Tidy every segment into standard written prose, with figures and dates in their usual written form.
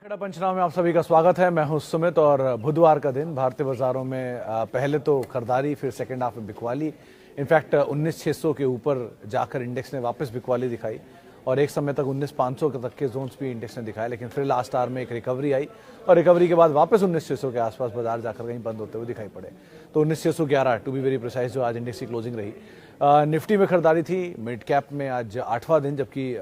खड़ा पंचनामे में आप सभी का स्वागत है। मैं हूं सुमित और बुधवार का दिन भारतीय बाजारों में पहले तो खरीदारी, फिर सेकेंड हाफ में बिकवाली। इनफैक्ट 19,600 के ऊपर जाकर इंडेक्स ने वापस बिकवाली दिखाई और एक समय तक 19,500 तक के जोन्स भी इंडेक्स ने दिखाए, लेकिन फिर लास्ट आवर में एक रिकवरी आई और रिकवरी के बाद वापस 19,600 के आसपास बाजार जाकर कहीं बंद होते हुए दिखाई पड़े। तो 19,611 टू बी वेरी प्रिसाइज जो आज इंडेक्स की क्लोजिंग रही। निफ्टी में खरीदारी थी मिड कैप में आज 8वां दिन, जबकि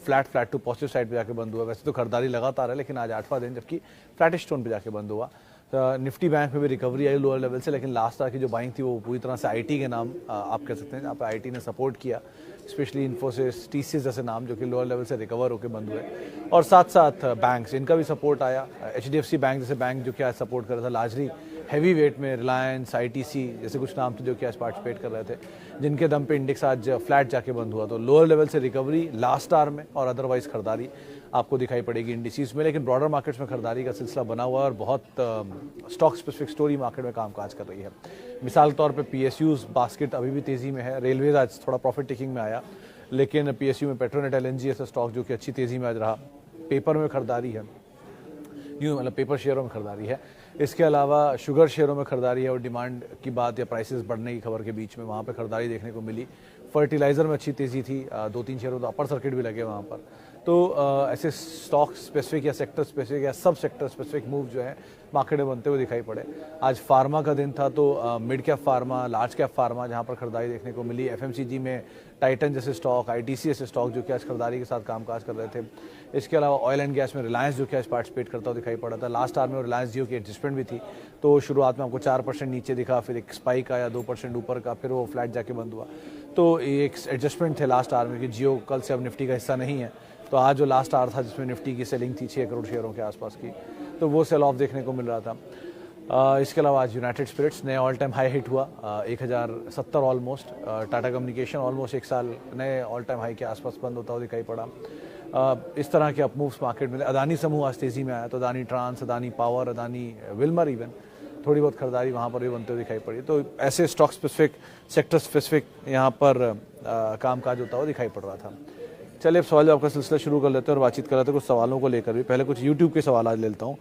फ्लैट टू पॉजिटिव साइड पे जाके बंद हुआ। वैसे तो खरीदारी लगातार है, लेकिन आज 8वां दिन जबकि फ्लैटिश टोन पे जाके बंद हुआ। निफ्टी बैंक में भी रिकवरी आई लोअर लेवल से, लेकिन लास्ट आवर की जो बाइंग थी वो पूरी तरह से आईटी के नाम आप कह सकते हैं, जहाँ पे आईटी ने सपोर्ट किया, स्पेशली इन्फोसिस, टीसीएस जैसे नाम जो कि लोअर लेवल से रिकवर होकर बंद हुए। और साथ साथ बैंक्स, इनका भी सपोर्ट आया। एचडीएफसी बैंक जैसे बैंक जो कि आज सपोर्ट कर रहा था, लार्जली हैवी वेट में रिलायंस, आईटीसी जैसे कुछ नाम थे जो कि आज पार्टिसिपेट कर रहे थे, जिनके दम पे इंडेक्स आज फ्लैट जाके बंद हुआ। तो लोअर लेवल से रिकवरी लास्ट आवर में और अदरवाइज खरीदारी आपको दिखाई पड़ेगी इंडिसेस में, लेकिन ब्रॉडर मार्केट्स में खरीदारी का सिलसिला बना हुआ है और बहुत स्टॉक स्पेसिफिक स्टोरी मार्केट में कामकाज कर रही है। मिसाल के तौर पे पीएसयूज बास्केट अभी भी तेजी में है। रेलवेज आज थोड़ा प्रॉफिट टेकिंग में आया, लेकिन पीएसयू में पेट्रोनेट, एलएनजी ऐसा स्टॉक जो कि अच्छी तेजी में आज रहा। पेपर में खरीदारी है, न्यू मतलब पेपर शेयरों में खरीदारी है। इसके अलावा शुगर शेयरों में खरीदारी है और डिमांड की बात या प्राइसेस बढ़ने की खबर के बीच में वहाँ पे खरीदारी देखने को मिली। फर्टिलाइजर में अच्छी तेजी थी, 2-3 शेयरों तो अपर सर्किट भी लगे वहाँ पर। तो ऐसे स्टॉक स्पेसिफिक या सेक्टर स्पेसिफिक या सब सेक्टर स्पेसिफिक मूव जो है मार्केट में बनते हुए दिखाई पड़े। आज फार्मा का दिन था, तो mid cap pharma, large cap pharma जहाँ पर खरीदारी देखने को मिली। एफएमसीजी में टाइटन जैसे स्टॉक, आईटीसी जैसे स्टॉक जो कि आज खरीदारी के साथ कामकाज कर रहे थे। इसके अलावा ऑयल एंड गैस में रिलायंस जो कि आज पार्टिसिपेट करता हुआ दिखाई पड़ा था। लास्ट आवर में रिलायंस जियो की एडजस्टमेंट भी थी, तो शुरुआत में आपको 4% नीचे दिखा, फिर एक स्पाइक आया 2% ऊपर का, फिर वो फ्लैट जाके बंद हुआ। तो एक एडजस्टमेंट थे लास्ट आवर में कि जियो कल से अब निफ्टी का हिस्सा नहीं है। तो आज जो लास्ट आवर था जिसमें निफ्टी की सेलिंग थी 6 करोड़ शेयरों के आसपास की, तो वो सेल ऑफ देखने को मिल रहा था। इसके अलावा आज यूनाइटेड स्पिरिट्स नया ऑल टाइम हाई हिट हुआ, 1070 ऑलमोस्ट। टाटा कम्युनिकेशन ऑलमोस्ट एक साल नए ऑल टाइम हाई के आसपास बंद होता हुआ दिखाई पड़ा। इस तरह के अपमूव्स मार्केट में। अदानी समूह आज तेजी में आया, तो Adani trans, Adani power, Adani Wilmar even थोड़ी बहुत खरीदारी वहाँ पर भी बनते हुए दिखाई पड़ी। तो ऐसे स्टॉक स्पेसिफिक, सेक्टर स्पेसिफिक यहाँ पर कामकाज होता हुआ दिखाई पड़ रहा था। चलिए अब सवाल जवाब का सिलसिला शुरू कर लेते हैं और बातचीत कर लेते हैं कुछ सवालों को लेकर भी। पहले कुछ यूट्यूब के सवाल आज लेता हूँ।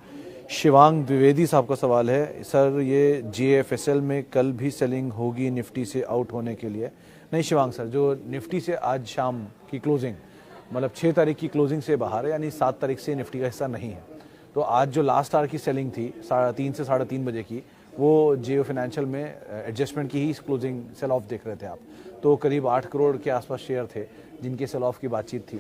शिवांग द्विवेदी साहब का सवाल है, सर ये जेएफएसएल में कल भी सेलिंग होगी निफ्टी से आउट होने के लिए? नहीं शिवांग सर, जो निफ्टी से आज शाम की क्लोजिंग मतलब 6 तारीख की क्लोजिंग से बाहर है, यानी 7 तारीख से निफ्टी का हिस्सा नहीं है। तो आज जो लास्ट आवर की सेलिंग थी 3:30 से 3:30 बजे की, वो जियो फाइनेंशियल में एडजस्टमेंट की ही क्लोजिंग सेल ऑफ देख रहे थे आप। तो करीब 8 करोड़ के आसपास शेयर थे जिनके सेल ऑफ की बातचीत थी,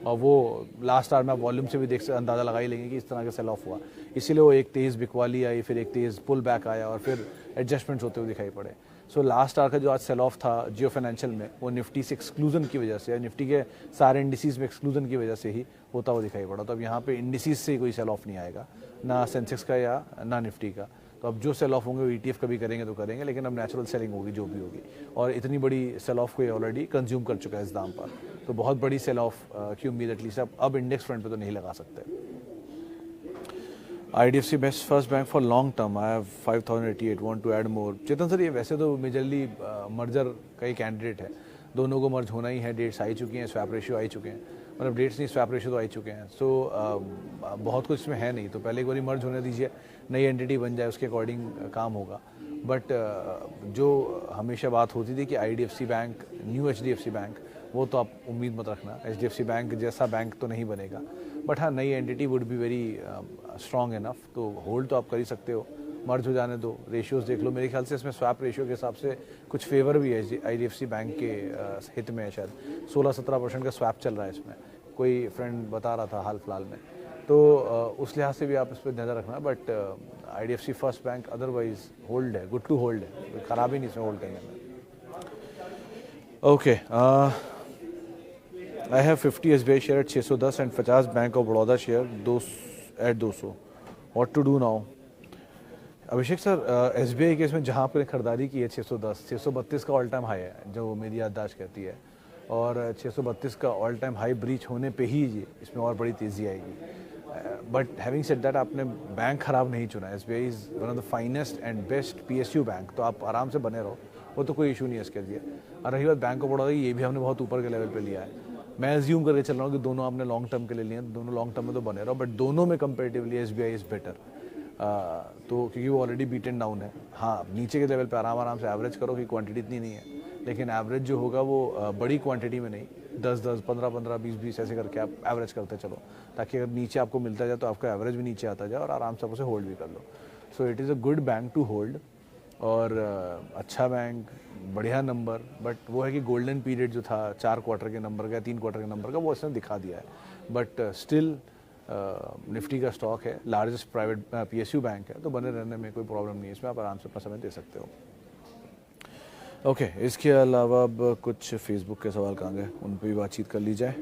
और वो लास्ट आवर में आप वॉल्यूम से भी देख अंदाज़ा लगा ही लेंगे कि इस तरह का सेल ऑफ हुआ। इसीलिए वो एक तेज़ बिकवाली आई, फिर एक तेज़ पुल बैक आया और फिर एडजस्टमेंट्स होते हुए दिखाई पड़े। सो लास्ट आवर का जो आज सेल ऑफ था जियो फाइनेंशियल में, वो निफ्टी से एक्सक्लूजन की वजह से, निफ्टी के सारे इंडिसेस में एक्सक्लूजन की वजह से ही होता हुआ दिखाई पड़ा। तो अब यहाँ पे इंडिसेस से कोई सेल ऑफ नहीं आएगा, ना सेंसेक्स का या ना निफ्टी का। तो अब जो सेल ऑफ होंगे वो ईटीएफ कभी करेंगे तो करेंगे, लेकिन अब नेचुरल सेलिंग होगी जो भी होगी। और इतनी बड़ी सेल ऑफ को ये ऑलरेडी कंज्यूम कर चुका है इस दाम पर, तो बहुत बड़ी सेल ऑफ की उम्मीद एटलीस्ट अब इंडेक्स फ्रंट पे तो नहीं लगा सकते। IDFC best first bank for long term, I have 5088, want to add more. Chetan sir, ये वैसे तो मेजरली मर्जर का ही कैंडिडेट है, दोनों को मर्ज होना ही है। डेट्स आई चुकी हैं, स्वैप रेशियो आई चुके हैं, मतलब डेट्स नहीं स्वैप रेशियो तो आई चुके हैं। सो बहुत कुछ इसमें है नहीं, तो पहले एक बार मर्ज होने दीजिए, नई एंटिटी बन जाए, उसके अकॉर्डिंग काम होगा। बट जो हमेशा बात होती थी कि IDFC bank new HDFC bank, वो तो आप उम्मीद मत रखना। HDFC बैंक जैसा बैंक तो नहीं बनेगा, बट हाँ नई entity would be very strong enough, तो होल्ड तो आप कर ही सकते हो। मर्ज हो जाने दो, रेशियोज देख लो। मेरे ख्याल से इसमें स्वैप रेशियो के हिसाब से कुछ फेवर भी है IDFC बैंक के हित में है, शायद 16-17% का स्वैप चल रहा है इसमें, कोई फ्रेंड बता रहा था हाल फिलहाल में। तो उस लिहाज से भी आप इस पर नज़र रखना। But IDFC first bank otherwise hold है, गुड टू होल्ड है, खराब ही नहीं इसमें होल्ड करने में। Okay, I have 50 SBI share at 610 and 50 Bank of Baroda share at 200. What to do now? Abhishek sir, SBI के इसमें जहाँ पर खरीदारी की है 610, 632 का ऑल टाइम हाई है जो मेरी याददाश्त कहती है, और 632 का ऑल टाइम हाई ब्रीच होने पे ही इसमें और बड़ी तेज़ी आएगी। बट हैविंग सेड दैट, आपने बैंक खराब नहीं चुना। SBI is one of the finest and best PSU bank, तो आप आराम से बने रहो, वो तो कोई इशू नहीं है इसके लिए। और रही बात बैंक ऑफ बड़ौदा, ये भी हमने बहुत ऊपर के लेवल पे लिया है। मैं एज्यूम करके चल रहा हूँ कि दोनों आपने लॉन्ग टर्म के लिए लिए, दोनों लॉन्ग टर्म में तो बने रहो, बट दोनों में कंपेरेटिवली SBI इज़ बेटर। तो क्योंकि वो ऑलरेडी बीटन डाउन है। हाँ, नीचे के लेवल पे आराम से एवरेज करो कि क्वांटिटी इतनी नहीं है, लेकिन एवरेज जो होगा वो बड़ी क्वांटिटी में नहीं, 10-10, 15-15, 20-20 ऐसे करके आप एवरेज करते चलो, ताकि अगर नीचे आपको मिलता जाए तो आपका एवरेज भी नीचे आता जाए और आराम से आप उसे होल्ड भी कर लो। So it is a good bank to hold, और अच्छा बैंक, बढ़िया नंबर, बट वो है कि गोल्डन पीरियड जो था 4 क्वार्टर के नंबर का, 3 क्वार्टर के नंबर का, वो इसने दिखा दिया है। बट स्टिल निफ्टी का स्टॉक है, लार्जेस्ट प्राइवेट PSU बैंक है, तो बने रहने में कोई प्रॉब्लम नहीं है, इसमें आप आराम से अपना समय दे सकते हो। ओके, इसके अलावा अब कुछ फेसबुक के सवाल कहाँ गए, उन पर भी बातचीत कर ली जाए।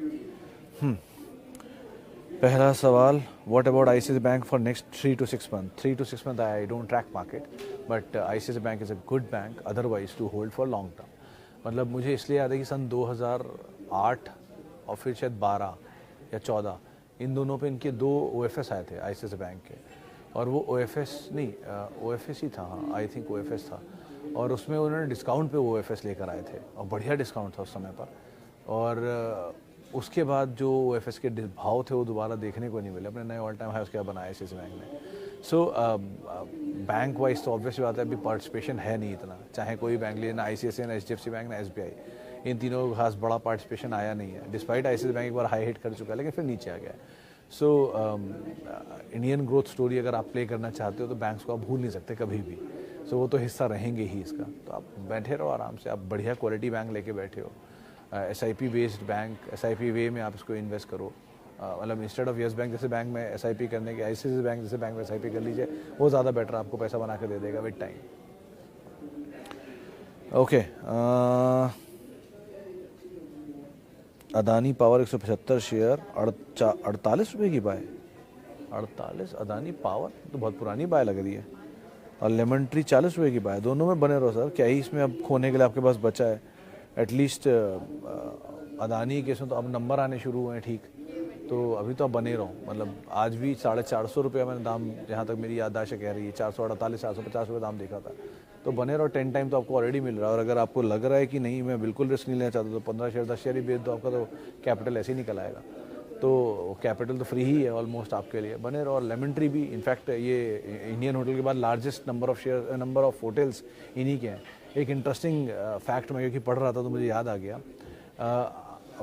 पहला सवाल, what about ICICI bank for next 3 to 6 months? 3 to 6 months I don't track market, but ICICI bank is a good bank otherwise to hold for long term. मतलब मुझे इसलिए याद है कि सन 2008 और फिर शायद 12 या 14, इन दोनों पे इनके 2 OFS आए थे ICICI बैंक के, और वो OFS ही था, हाँ आई थिंक OFS था, और उसमें उन्होंने डिस्काउंट पे OFS लेकर आए थे और बढ़िया डिस्काउंट था उस समय पर। और उसके बाद जो OFS के भाव थे वो दोबारा देखने को नहीं मिले, अपने नए ऑल टाइम हाई उसके बाद बनाया ICICI बैंक ने। सो बैंक वाइज तो ऑब्वियस बात है, अभी पार्टिसिपेशन है नहीं इतना, चाहे कोई बैंक ले, ना ICICI, ना HDFC बैंक, ना SBI, इन तीनों का खास बड़ा पार्टिसिपेशन आया नहीं है, डिस्पाइट ICICI बैंक एक बार हाई हिट कर चुका है लेकिन फिर नीचे आ गया है। सो इंडियन ग्रोथ स्टोरी अगर आप प्ले करना चाहते हो तो बैंक्स को आप भूल नहीं सकते कभी भी। सो वो तो हिस्सा रहेंगे ही इसका, तो आप बैठे रहो आराम से, आप बढ़िया क्वालिटी बैंक लेके बैठे हो, SIP बेस्ड बैंक, SIP वे में आप इसको इन्वेस्ट करो, मतलब इंस्टेड ऑफ यस बैंक जैसे बैंक में SIP करने के ICICI बैंक जैसे बैंक में SIP कर लीजिए, वो ज़्यादा बेटर आपको पैसा बना के दे देगा with time. Okay, Adani power 175 share 48 रुपये की बाय, 48 अदानी पावर तो बहुत पुरानी बाय लग रही है, और लेमन ट्री 40 रुपये की बाय, दोनों में बने रहो सर, क्या ही इसमें अब खोने के लिए आपके पास बचा है। एटलीस्ट अदानी के में तो अब नंबर आने शुरू हुए हैं, ठीक, तो अभी तो आप बने रहो, मतलब आज भी 450 रुपये मैंने दाम, जहाँ तक मेरी याददाश्त कह रही है, 448, 450 रुपये दाम देखा था, तो बने रहो, 10 टाइम तो आपको ऑलरेडी मिल रहा है। और अगर आपको लग रहा है कि नहीं मैं बिल्कुल रिस्क नहीं लेना चाहता, तो 15 शेयर 10 शेयर ही बेच दो, आपका तो कैपिटल ऐसे ही निकल आएगा, तो कैपिटल तो फ्री ही है ऑलमोस्ट आपके लिए, बने रहो। और लेमन ट्री भी, इनफैक्ट ये इंडियन होटल के बाद लार्जेस्ट नंबर ऑफ होटल्स इन्हीं के हैं। एक इंटरेस्टिंग फैक्ट मैं क्योंकि पढ़ रहा था तो मुझे याद आ गया,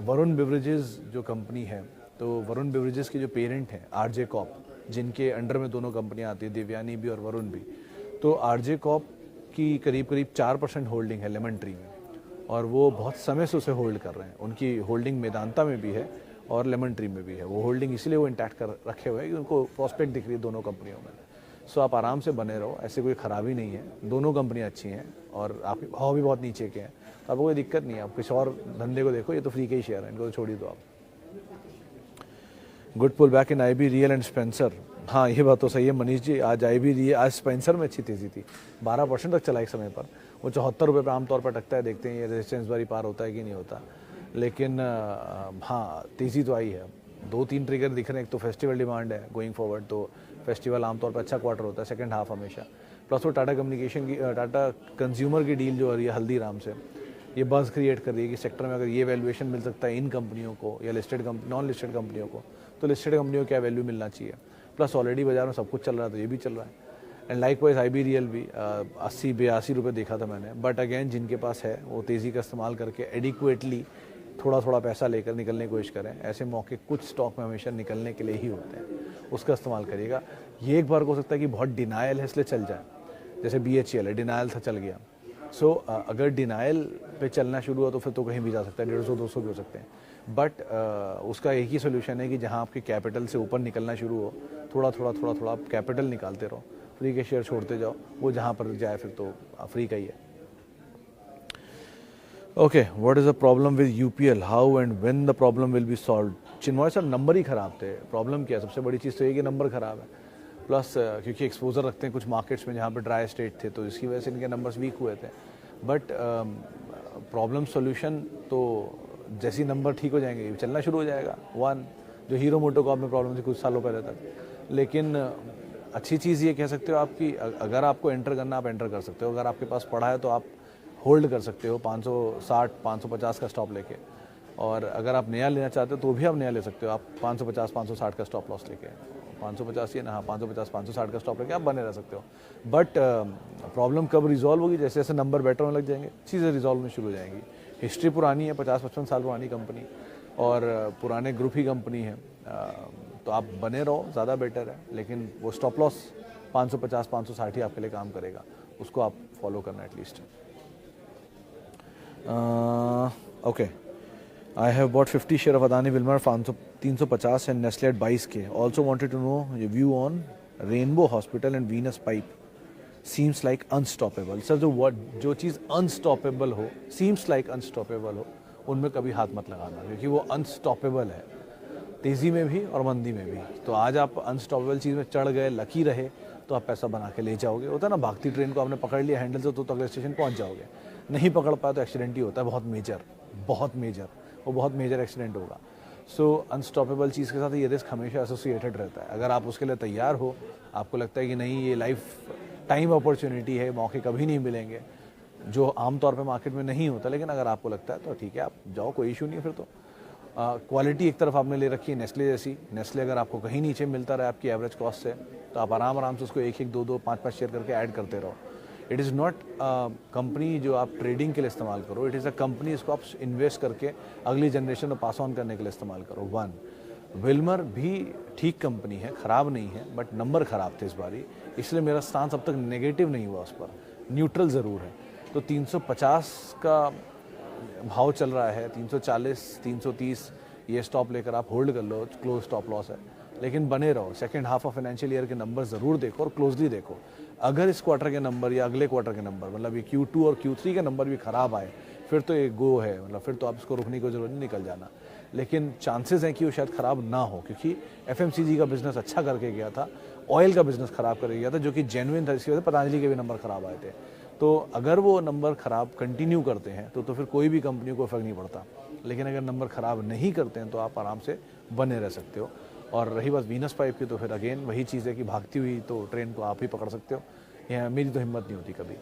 वरुण बेवरेजेस जो कंपनी है, तो वरुण बेवरेजेस की जो पेरेंट है RJ कॉर्प, जिनके अंडर में दोनों कंपनियां आती है, देवयानी भी और वरुण भी, तो RJ कॉर्प की करीब 4% होल्डिंग है लेमन ट्री में, और वो बहुत समय से उसे होल्ड कर रहे हैं। उनकी होल्डिंग मेदांता में भी है और लेमन ट्री में भी है, वो होल्डिंग इसलिए वो इंटैक्ट कर रखे हुए हैं कि उनको प्रॉस्पेक्ट दिख रही है दोनों कंपनियों में। सो आप आराम से बने रहो, ऐसे कोई खराबी नहीं है, दोनों कंपनियां अच्छी हैं और आपके भाव भी बहुत नीचे के हैं, तो आपको कोई दिक्कत नहीं है। आप किसी और धंधे को देखो, ये तो फ्री के ही शेयर है, इनको तो छोड़ दो आप। Good pull back in IB real and Spencer, हाँ ये बात तो सही है मनीष जी, आज IB रियल, आज स्पेंसर में अच्छी तेज़ी थी, 12% तक चला एक समय पर, वो 74 रुपये पर आमतौर पर टकता है, देखते हैं ये रेजिस्टेंस बारी पार होता है कि नहीं होता, लेकिन हाँ तेज़ी तो आई है। 2-3 ट्रिगर दिख रहे हैं, एक तो फेस्टिवल डिमांड है गोइंग फॉरवर्ड, तो फेस्टिवल आमतौर पर अच्छा क्वार्टर होता है, सेकंड हाफ हमेशा, प्लस वो टाटा कम्युनिकेशन की, टाटा कंज्यूमर की डील जो हो रही है हल्दीराम से, ये बज़ क्रिएट कर रही है कि सेक्टर में अगर ये वैल्यूएशन मिल सकता है इन कंपनियों को या नॉन लिस्टेड कंपनियों को, तो लिस्टेड कंपनियों को क्या वैल्यू मिलना चाहिए। प्लस ऑलरेडी बाजार में सब कुछ चल रहा है, तो ये भी चल रहा है। And like wise IB real भी 80-82 रुपये देखा था मैंने, बट अगेन जिनके पास है वो तेज़ी का इस्तेमाल करके एडिक्वेटली थोड़ा पैसा लेकर निकलने की कोशिश करें। ऐसे मौके कुछ स्टॉक में हमेशा निकलने के लिए ही होते हैं, उसका इस्तेमाल करिएगा। ये एक बार हो सकता है कि बहुत डिनाइल है इसलिए चल जाए, जैसे BHEL है, डिनाइल था चल गया। सो अगर डिनाइल पे चलना शुरू हुआ तो फिर तो कहीं भी जा सकता है, 150-200 भी हो सकते हैं, बट उसका एक ही सोल्यूशन है कि जहाँ आपके कैपिटल से ऊपर निकलना शुरू हो, थोड़ा आप कैपिटल निकालते रहो, फ्री के शेयर छोड़ते जाओ, वो जहाँ पर जाए फिर तो फ्री का ही है। Okay, what is the problem with UPL, how and when the problem will be solve? Chinmay sir, number ही ख़राब थे, प्रॉब्लम क्या है? सबसे बड़ी चीज़ तो ये कि नंबर ख़राब है, प्लस क्योंकि एक्सपोजर रखते हैं कुछ मार्केट्स में जहाँ पर ड्राई स्टेट थे, तो इसकी वजह से इनके नंबर्स वीक हुए थे। बट प्रॉब्लम सोल्यूशन तो जैसे नंबर ठीक हो जाएंगे चलना शुरू हो जाएगा। वन जो हीरो मोटोकॉर्प में प्रॉब्लम थी कुछ सालों पहले तक, लेकिन अच्छी चीज़ ये कह सकते हो आपकी, अगर आपको एंटर करना आप एंटर कर सकते हो, अगर आपके पास पड़ा है तो आप होल्ड कर सकते हो 560-550 का स्टॉप लेके, और अगर आप नया लेना चाहते हो तो भी आप नया ले सकते हो। आप 550 560 का स्टॉप लॉस लेके 550 ही ना, हाँ 550 560 का स्टॉप लेके आप बने रह सकते हो। बट प्रॉब्लम कब रिजॉल्व होगी? जैसे जैसे नंबर बेटर होने लग जाएंगे, चीज़ें रिजॉल्व होनी शुरू हो जाएंगी। हिस्ट्री पुरानी है, 50-55 साल पुरानी कंपनी और पुराने ग्रुप ही कंपनी है, तो आप बने रहो, ज़्यादा बेटर है। लेकिन वो स्टॉप लॉस 550 560 ही आपके लिए काम करेगा, उसको आप फॉलो करना at least. Okay, I have bought 50 share of Adani Wilmar 350 and Nestle at 22K। Also wanted to know your view on rainbow hospital and Venus pipe. Seems like unstoppable. Sir जो चीज़ unstoppable हो, सीम्स लाइक अनस्टॉपेबल हो, उनमें कभी हाथ मत लगाना, क्योंकि वो अनस्टॉपेबल है, तेज़ी में भी और मंदी में भी। तो आज आप अनस्टॉपेबल चीज़ में चढ़ गए, लकी रहे, तो आप पैसा बना के ले जाओगे। होता है ना, भागती ट्रेन को आपने पकड़ लिया हैंडल से तो अगले स्टेशन पहुंच जाओगे। नहीं पकड़ पाया तो एक्सीडेंट ही होता है, बहुत मेजर, वो बहुत मेजर एक्सीडेंट होगा। सो अनस्टॉपेबल चीज़ के साथ ये रिस्क हमेशा एसोसिएटेड रहता है। अगर आप उसके लिए तैयार हो, आपको लगता है कि नहीं ये लाइफ टाइम अपॉर्चुनिटी है, मौके कभी नहीं मिलेंगे, जो आमतौर पे मार्केट में नहीं होता, लेकिन अगर आपको लगता है तो ठीक है, आप जाओ, कोई इशू नहीं है। फिर तो क्वालिटी एक तरफ आपने ले रखी है नेस्ले जैसी। नेस्ले अगर आपको कहीं नीचे मिलता रहे आपकी एवरेज कॉस्ट से, तो आप आराम से उसको 1-1, 2-2, 5-5 शेयर करके ऐड करते रहो। इट इज़ नॉट कंपनी जो आप ट्रेडिंग के लिए इस्तेमाल करो, इट इज़ अ कंपनी इसको आप इन्वेस्ट करके अगली जनरेशन में पास ऑन करने के लिए इस्तेमाल करो। वन विल्मर भी ठीक कंपनी है, ख़राब नहीं है, बट नंबर ख़राब थे इस बारी, इसलिए मेरा स्टांस अब तक नेगेटिव नहीं हुआ उस पर, न्यूट्रल ज़रूर है। तो 350 का भाव चल रहा है, 340 330 ये स्टॉप लेकर आप होल्ड कर लो, क्लोज स्टॉप लॉस है, लेकिन बने रहो। Second half of financial year के नंबर ज़रूर देखो और क्लोजली देखो। अगर इस क्वार्टर के नंबर या अगले क्वार्टर के नंबर, मतलब ये Q2 और Q3 के नंबर भी ख़राब आए, फिर तो ये गो है, मतलब फिर तो आप इसको रुकने की जरूरत नहीं, निकल जाना। लेकिन चांसेस हैं कि वो शायद ख़राब ना हो, क्योंकि FMCG का बिजनेस अच्छा करके गया था, ऑयल का बिजनेस ख़राब करके गया था, जो कि जेन्युइन था। इसकी वजह से पतंजलि के भी नंबर ख़राब आए थे। तो अगर वो नंबर ख़राब कंटिन्यू करते हैं तो फिर कोई भी कंपनी को फ़र्क नहीं पड़ता। लेकिन अगर नंबर ख़राब नहीं करते हैं तो आप आराम से बने रह सकते हो। और रही बात वीनस पाइप की, तो फिर अगेन वही चीज़ है कि भागती हुई तो ट्रेन को आप ही पकड़ सकते हो। यह मेरी तो हिम्मत नहीं होती कभी।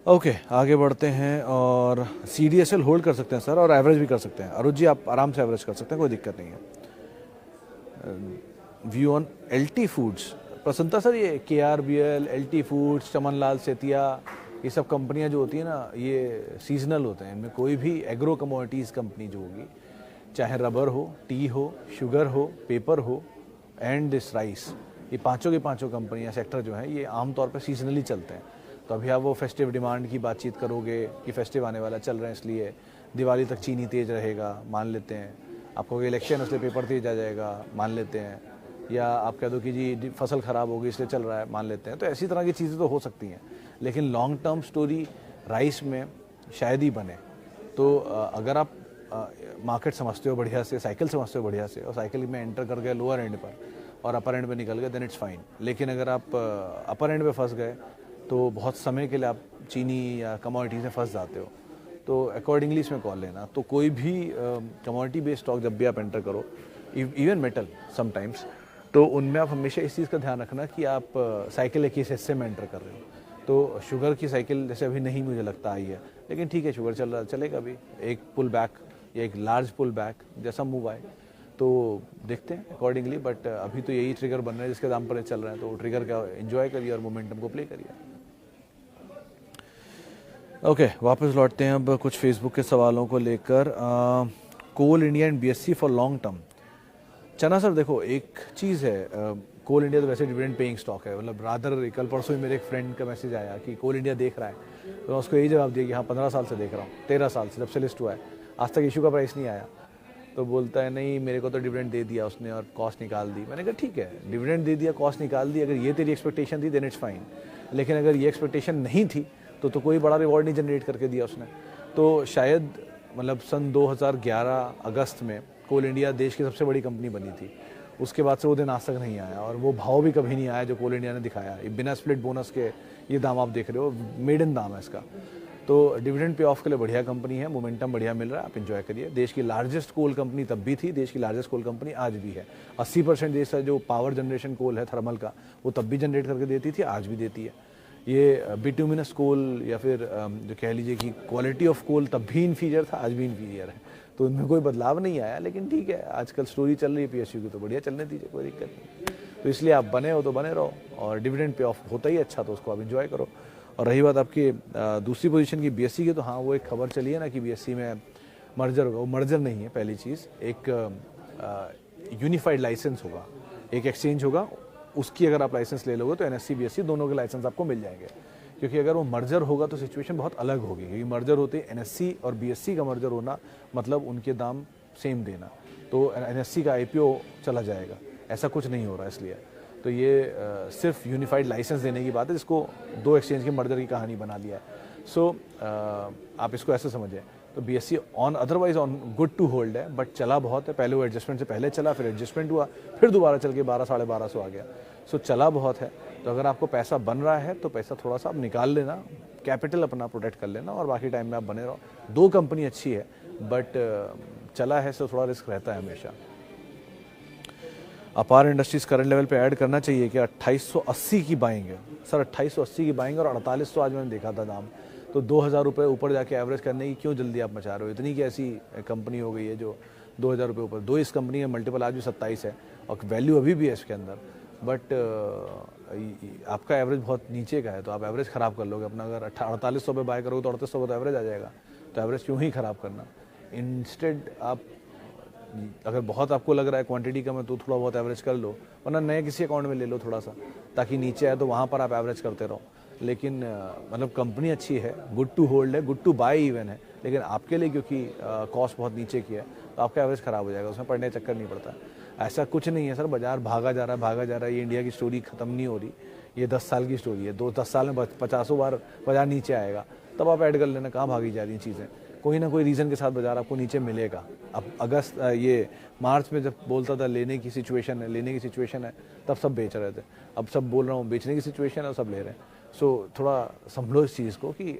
ओके, आगे बढ़ते हैं। और CDSL होल्ड कर सकते हैं सर, और एवरेज भी कर सकते हैं। अरुण जी आप आराम से एवरेज कर सकते हैं, कोई दिक्कत नहीं है। View on LT foods. प्रसन्नता सर, ये KRBL, LT foods, Chamanlal Setia, ये सब कंपनियां जो होती है ना, ये सीजनल होते हैं। इनमें कोई भी एग्रो कमोडिटीज़ कंपनी जो होगी, चाहे रबर हो, टी हो, शुगर हो, पेपर हो एंड दिस राइस, ये पांचों की पांचों कंपनियां, सेक्टर जो है, ये आमतौर पर सीजनली चलते हैं। तो अभी आप वो फेस्टिव डिमांड की बातचीत करोगे कि फेस्टिव आने वाला चल रहे हैं इसलिए दिवाली तक चीनी तेज रहेगा, मान लेते हैं। आपको इलेक्शन इसलिए पेपर तेज आ जाएगा, मान लेते हैं। या आप कह दो कि जी फसल ख़राब होगी इसलिए चल रहा है, मान लेते हैं। तो ऐसी तरह की चीज़ें तो हो सकती हैं, लेकिन लॉन्ग टर्म स्टोरी राइस में शायद ही बने। तो अगर आप मार्केट समझते हो बढ़िया से, साइकिल समझते हो बढ़िया से, और साइकिल में एंटर कर गए लोअर एंड पर और अपर एंड पे निकल गए, देन इट्स फाइन। लेकिन अगर आप अपर एंड पे फंस गए तो बहुत समय के लिए आप चीनी या कमोडिटीज़ में फंस जाते हो। तो अकॉर्डिंगली इसमें कॉल लेना। तो कोई भी कमोडिटी बेस्ड स्टॉक जब भी आप एंटर करो, इवन मेटल समटाइम्स, तो उनमें आप हमेशा इस चीज़ का ध्यान रखना कि आप साइकिल के हिस्से में एंटर कर रहे हो। तो शुगर की साइकिल जैसे अभी नहीं मुझे लगता आई है, लेकिन ठीक है, शुगर चल रहा चलेगा अभी। एक पुल बैक या एक लार्ज पुल बैक जैसा मूव आए तो देखते हैं अकॉर्डिंगली। बट अभी तो यही ट्रिगर बन रहे हैं जिसके दाम पर चल रहे हैं, तो ट्रिगर का एंजॉय करिए और मोमेंटम को प्ले करिए। ओके, वापस लौटते हैं अब कुछ फेसबुक के सवालों को लेकर। Coal India and BSE for long term. चना सर देखो, एक चीज़ है, कोल इंडिया तो वैसे डिविडेंड पेइंग स्टॉक है। मतलब रादर कल परसों ही मेरे एक फ्रेंड का मैसेज आया कि कोल इंडिया देख रहा है, तो मैं उसको यही जवाब दिया कि हाँ 15 साल से देख रहा हूँ, 13 साल से, जब से लिस्ट हुआ है आज तक इशू का प्राइस नहीं आया। तो बोलता है नहीं, मेरे को तो डिविडेंड दे दिया उसने और कॉस्ट निकाल दी। मैंने कहा ठीक है, डिविडेंड दे दिया, कॉस्ट निकाल दी, अगर ये तेरी एक्सपेक्टेशन थी देन इट्स फाइन। लेकिन अगर ये एक्सपेक्टेशन नहीं थी तो कोई बड़ा रिवॉर्ड नहीं जनरेट करके दिया उसने। तो शायद मतलब सन 2011 अगस्त में कोल इंडिया देश की सबसे बड़ी कंपनी बनी थी, उसके बाद से वो दिन आज तक नहीं आया, और वो भाव भी कभी नहीं आया जो कोल इंडिया ने दिखाया। ये बिना स्प्लिट बोनस के ये दाम आप देख रहे हो, मेडन दाम है इसका। तो डिविडेंड पे ऑफ के लिए बढ़िया कंपनी है, मोमेंटम बढ़िया मिल रहा है, आप एंजॉय करिए। देश की लार्जेस्ट कोल कंपनी तब भी थी, देश की लार्जेस्ट कोल कंपनी आज भी है। 80% देश का जो पावर जनरेशन कोल है थर्मल का, वो तब भी जनरेट करके देती थी, आज भी देती है। ये बिटुमिनस कोल या फिर जो कह लीजिए कि क्वालिटी ऑफ कोल तब भी इन्फीरियर था, आज भी इन्फीरियर है, तो इनमें कोई बदलाव नहीं आया। लेकिन ठीक है, आजकल स्टोरी चल रही है PSU की, तो बढ़िया चलने दीजिए, कोई दिक्कत नहीं। तो इसलिए आप बने हो तो बने रहो, और डिविडेंड पे ऑफ होता ही अच्छा, तो उसको आप इंजॉय करो। और रही बात आपकी दूसरी पोजीशन की BSE की, तो हाँ वो एक खबर चली है ना कि BSE में मर्जर होगा। वो मर्जर नहीं है, पहली चीज़, एक यूनिफाइड लाइसेंस होगा, एक एक्सचेंज होगा, उसकी अगर आप लाइसेंस ले लोगे तो NSE BSE दोनों के लाइसेंस आपको मिल जाएंगे। क्योंकि अगर वो मर्जर होगा तो सिचुएशन बहुत अलग होगी, क्योंकि मर्जर होते ही NSE और BSE का मर्जर होना मतलब उनके दाम सेम देना, तो NSE का IPO चला जाएगा, ऐसा कुछ नहीं हो रहा। इसलिए तो ये सिर्फ यूनिफाइड लाइसेंस देने की बात है, जिसको दो एक्सचेंज के मर्जर की कहानी बना दिया है। सो आप इसको ऐसे समझें, तो BSE on otherwise on good to hold है, बट चला बहुत है। पहले वो एडजस्टमेंट से पहले चला, फिर एडजस्टमेंट हुआ, फिर दोबारा चल के 12 साढ़े 1200 आ गया। सो चला बहुत है। तो अगर आपको पैसा बन रहा है तो पैसा थोड़ा सा आप निकाल लेना, कैपिटल अपना प्रोटेक्ट कर लेना, और बाकी टाइम में आप बने रहो। दो कंपनी अच्छी है, बट चला है तो थोड़ा रिस्क रहता है हमेशा। अपार इंडस्ट्रीज करंट लेवल पे ऐड करना चाहिए कि 2880 की बाइंग है सर, 2880 की बाइंग, और 4800 आज मैंने देखा था दाम। तो 2000 रुपये ऊपर जाके एवरेज करने की क्यों जल्दी आप मचा रहे हो? इतनी की ऐसी कंपनी हो गई है जो 2000 रुपये ऊपर। दो इस कंपनी का मल्टीपल आज भी 27 है, और वैल्यू अभी भी है इसके अंदर, बट आपका एवरेज बहुत नीचे का है, तो आप एवरेज ख़राब कर लोगे अपना। अगर 4800 पे बाय करोगे तो 3800 पे तो एवरेज आ जाएगा, तो एवरेज क्यों ही ख़राब करना। इंस्टेड आप, अगर बहुत आपको लग रहा है क्वांटिटी कम है तो थोड़ा बहुत एवरेज कर लो, वरना नए किसी अकाउंट में ले लो थोड़ा सा, ताकि नीचे आए तो वहाँ पर आप एवरेज करते रहो। लेकिन मतलब कंपनी अच्छी है, गुड टू होल्ड है, गुड टू बाय इवन है, लेकिन आपके लिए क्योंकि कॉस्ट बहुत नीचे की है, तो आपका एवरेज ख़राब हो जाएगा, उसमें पढ़ने चक्कर नहीं पड़ता। ऐसा कुछ नहीं है सर, बाजार भागा जा रहा है, ये इंडिया की स्टोरी ख़त्म नहीं हो रही, ये 10 साल की स्टोरी है। 10 साल में 50 बार बाजार नीचे आएगा, तब आप ऐड कर लेना, कहाँ भागी जा रही हैं चीज़ें। कोई ना कोई रीज़न के साथ बाजार आपको नीचे मिलेगा। अब अगस्त ये मार्च में जब बोलता था लेने की सिचुएशन है, तब सब बेच रहे थे। अब सब बोल रहा हूँ बेचने की सिचुएशन है और सब ले रहे हैं। सो थोड़ा संभलो इस चीज़ को कि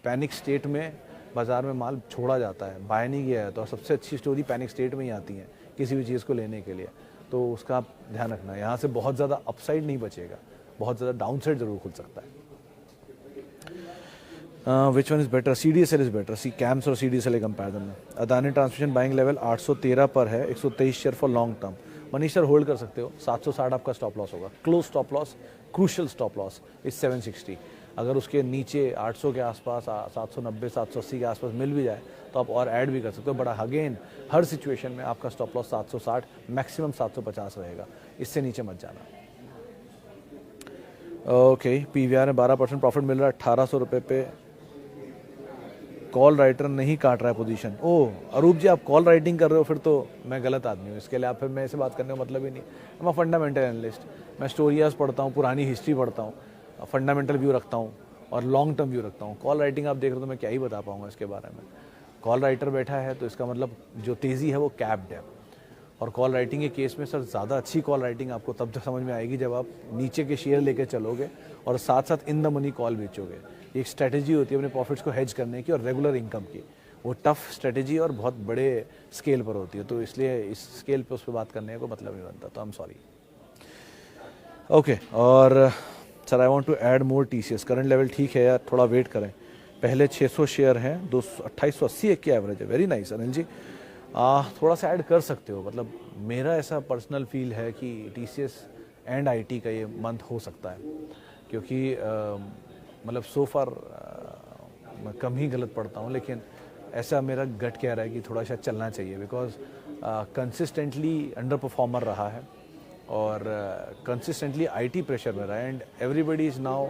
पैनिक स्टेट में बाज़ार में माल छोड़ा जाता है, बाय नहीं गया है, तो सबसे अच्छी स्टोरी पैनिक स्टेट में ही आती है किसी भी चीज़ को लेने के लिए। तो उसका आप ध्यान रखना, यहाँ से बहुत ज़्यादा अपसाइड नहीं बचेगा, बहुत ज़्यादा डाउन साइड ज़रूर खुल सकता है। Which one is better? CDSL is better, CAMS और CDSL कंपेरिजन में। अदानी ट्रांसमिशन बाइंग लेवल 813 पर है, 123 share for long term. Manish sir hold कर सकते हो, 760 आपका स्टॉप लॉस होगा, close stop loss, crucial stop loss is 760। अगर उसके नीचे 800 के आसपास, 790 780 के आसपास मिल भी जाए तो आप और ऐड भी कर सकते हो। बट अगेन हर सिचुएशन में आपका स्टॉप लॉस 760, मैक्सिमम 750 रहेगा, इससे नीचे मत जाना। ओके, PVR में 12% प्रॉफिट मिल रहा है, 1800 रुपये पे। कॉल राइटर नहीं काट रहा है पोजीशन। ओह अरूप जी, आप कॉल राइटिंग कर रहे हो, फिर तो मैं गलत आदमी हूँ। इसके लिए आप फिर मैं ऐसे बात करने का मतलब ही नहीं। मैं फंडामेंटल एनालिस्ट, मैं स्टोरीज पढ़ता हूँ, पुरानी हिस्ट्री पढ़ता हूँ, फंडामेंटल व्यू रखता हूँ और लॉन्ग टर्म व्यू रखता हूँ। कॉल राइटिंग आप देख रहे हो तो मैं क्या ही बता पाऊँगा इसके बारे में। कॉल राइटर बैठा है तो इसका मतलब जो तेज़ी है वो कैप्ड है। और कॉल राइटिंग के केस में सर ज़्यादा अच्छी कॉल राइटिंग आपको तब तक समझ में आएगी जब आप नीचे के शेयर लेके चलोगे और साथ साथ इन द मनी कॉल बेचोगे। एक स्ट्रेटजी होती है अपने प्रॉफिट्स को हेज करने की और रेगुलर इनकम की, वो टफ स्ट्रेटजी और बहुत बड़े स्केल पर होती है। तो इसलिए इस स्केल पे उस पर बात करने का मतलब नहीं बनता, तो आई एम सॉरी। ओके, और sir I want to add more TCS, current level ठीक है यार, थोड़ा वेट करें। पहले 600 शेयर हैं, 2880 की एवरेज है। वेरी नाइस अनिल जी, थोड़ा सा ऐड कर सकते हो। मतलब मेरा ऐसा पर्सनल फील है कि TCS एंड IT का ये मंथ हो सकता है, क्योंकि मतलब सो फार मैं कम ही गलत पढ़ता हूँ, लेकिन ऐसा मेरा गट कह रहा है कि थोड़ा सा चलना चाहिए। बिकॉज कंसिस्टेंटली अंडर परफॉर्मर रहा है और कंसिस्टेंटली IT प्रेशर में रहा है, and everybody is now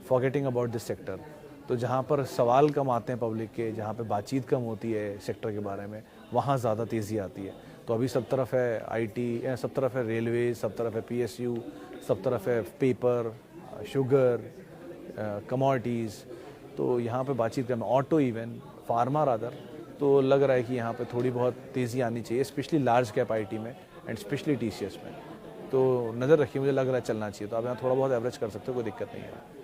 forgetting about this sector. तो जहाँ पर सवाल कम आते हैं पब्लिक के, जहाँ पे बातचीत कम होती है सेक्टर के बारे में, वहाँ ज़्यादा तेज़ी आती है। तो अभी सब तरफ है IT, सब तरफ है रेलवे, सब तरफ है PSU, सब तरफ है पेपर, शुगर, कमोडिटीज़। तो यहाँ पे बातचीत करना, ऑटो, इवन फार्मा रादर, तो लग रहा है कि यहाँ पे थोड़ी बहुत तेज़ी आनी चाहिए, स्पेशली लार्ज कैप IT में एंड स्पेशली TCS में। तो नज़र रखिए, मुझे लग रहा है चलना चाहिए। तो आप यहाँ थोड़ा बहुत एवरेज कर सकते हो, कोई दिक्कत नहीं है।